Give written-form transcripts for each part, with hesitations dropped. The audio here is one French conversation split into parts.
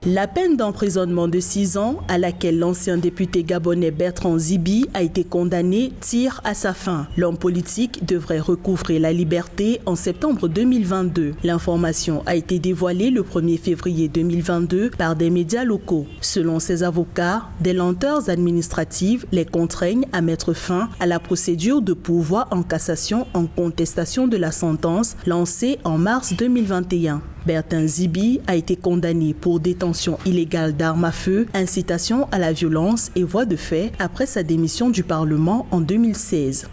La peine d'emprisonnement de 6 ans à laquelle l'ancien député gabonais Bertrand Zibi a été condamné tire à sa fin. L'homme politique devrait recouvrer la liberté en septembre 2022. L'information a été dévoilée le 1er février 2022 par des médias locaux. Selon ses avocats, des lenteurs administratives les contraignent à mettre fin à la procédure de pourvoi en cassation en contestation de la sentence lancée en mars 2021. Bertrand Zibi a été condamné pour détention illégale d'armes à feu, incitation à la violence et voie de fait après sa démission du Parlement en 2016.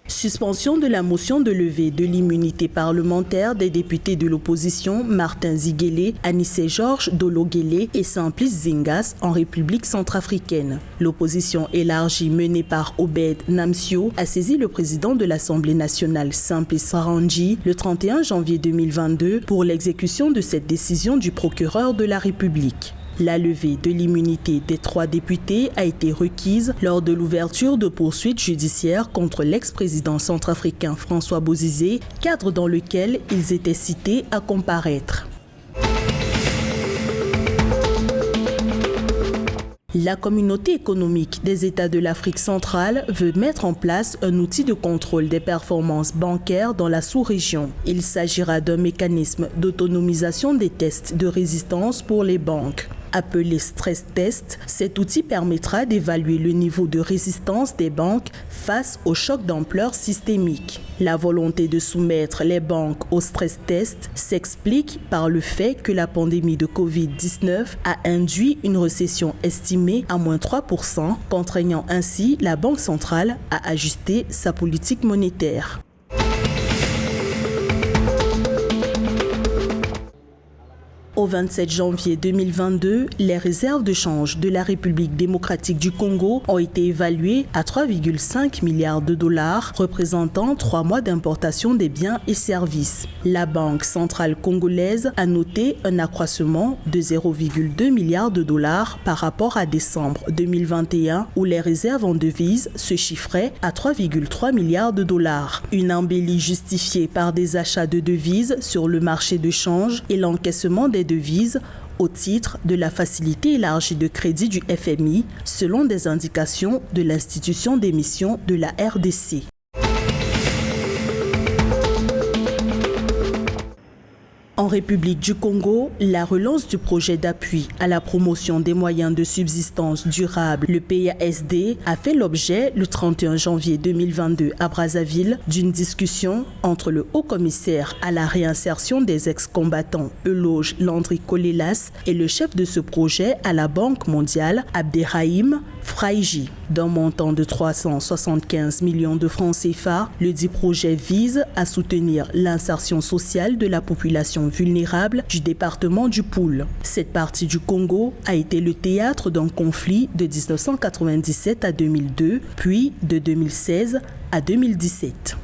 Suspension de la motion de levée de l'immunité parlementaire des députés de l'opposition Martin Ziguélé, Anissé Georges Dologuélé et Simplice Zingas en République centrafricaine. L'opposition élargie menée par Obed Namsio a saisi le président de l'Assemblée nationale Simplice Sarangi le 31 janvier 2022 pour l'exécution de cette décision du procureur de la République. La levée de l'immunité des 3 députés a été requise lors de l'ouverture de poursuites judiciaires contre l'ex-président centrafricain François Bozizé, cadre dans lequel ils étaient cités à comparaître. La communauté économique des États de l'Afrique centrale veut mettre en place un outil de contrôle des performances bancaires dans la sous-région. Il s'agira d'un mécanisme d'autonomisation des tests de résistance pour les banques. Appelé stress test, cet outil permettra d'évaluer le niveau de résistance des banques face aux chocs d'ampleur systémique. La volonté de soumettre les banques au stress test s'explique par le fait que la pandémie de Covid-19 a induit une récession estimée à -3%, contraignant ainsi la Banque centrale à ajuster sa politique monétaire. Au 27 janvier 2022, les réserves de change de la République démocratique du Congo ont été évaluées à 3,5 milliards de dollars, représentant 3 mois d'importation des biens et services. La Banque centrale congolaise a noté un accroissement de 0,2 milliards de dollars par rapport à décembre 2021, où les réserves en devises se chiffraient à 3,3 milliards de dollars. Une embellie justifiée par des achats de devises sur le marché de change et l'encaissement des devises au titre de la facilité élargie de crédit du FMI, selon des indications de l'institution d'émission de la RDC. En République du Congo, la relance du projet d'appui à la promotion des moyens de subsistance durable, le PASD, a fait l'objet le 31 janvier 2022 à Brazzaville d'une discussion entre le haut-commissaire à la réinsertion des ex-combattants Euloge Landry-Kolelas et le chef de ce projet à la Banque mondiale, Abderrahim Fraïji. D'un montant de 375 millions de francs CFA, le dit projet vise à soutenir l'insertion sociale de la population vulnérable du département du Poul. Cette partie du Congo a été le théâtre d'un conflit de 1997 à 2002, puis de 2016 à 2017.